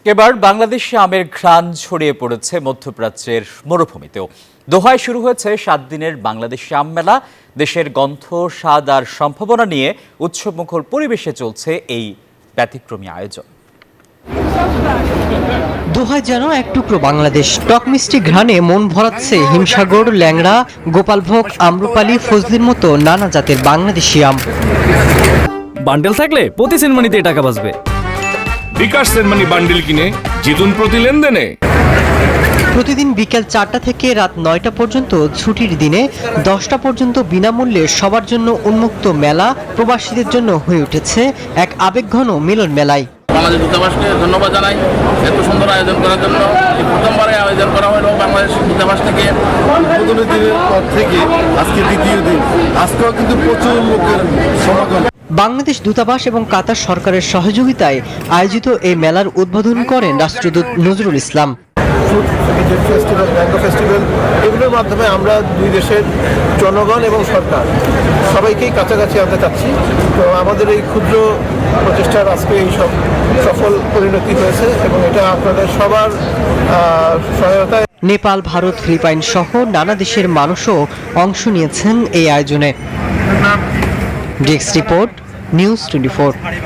এবার বাংলাদেশে আমের ঘ্রাণ ছড়িয়ে পড়েছে মধ্যপ্রাচ্যের মরুভূমিতেও। দোহায় শুরু হয়েছে 7 দিনের বাংলাদেশি আম মেলা। দেশের গন্ধ, স্বাদ আর সম্ভাবনা নিয়ে উৎসবমুখর পরিবেশে চলছে এই ব্যতিক্রমী আয়োজন। দোহায় যেন এক টুকরো বাংলাদেশ। টক মিষ্টি ঘ্রাণে মন ভরাচ্ছে হিমসাগর, ল্যাংড়া, গোপালভোগ, আম্রপালি, ফজলির মতো নানা জাতের বাংলাদেশি আম। বান্ডেল থাকলে প্রতি সেনমানিতে টাকা বাঁচবে। বিকাশ সেনমানি বান্ডেল কিনে জিতুন প্রতি লেনদেনে। প্রতিদিন বিকেল 4টা থেকে রাত 9টা পর্যন্ত, ছুটির দিনে 10টা পর্যন্ত বিনামূল্যে সবার জন্য উন্মুক্ত মেলা প্রবাসীদের জন্য হয়ে উঠেছে এক আবেগঘন মিলন মেলায়। বাংলাদেশ দূতাবাসকে ধন্যবাদ জানাই এত সুন্দর আয়োজন করার জন্য। প্রথমবারে আয়োজন করা হলো বাংলাদেশ দূতাবাস থেকে। উদ্বোধনের দিনের পর থেকে আজকে দ্বিতীয় দিন, আজকেও কিন্তু প্রচুর লোকের সমাগম। বাংলাদেশ দূতাবাস এবং কাতার সরকারের সহযোগিতায় আয়োজিত এই মেলার উদ্বোধন করেন রাষ্ট্রদূত Nazrul Islam. Festival, mango festival, এগুলোর মাধ্যমে আমরা দুই দেশের জনগণ এবং সরকার সবাইকেই কাছাকাছি আনতে চাচ্ছি। তো আমাদের এই ক্ষুদ্র প্রচেষ্টার আজকে এই সব সফল পরিণতি হয়েছে এবং এটা আপনাদের সবার সহায়তায়। নেপাল, ভারত, ফিলিপাইন সহ নানা দেশের মানুষও অংশ নিয়েছেন এই আয়োজনে। Desk report, news 24।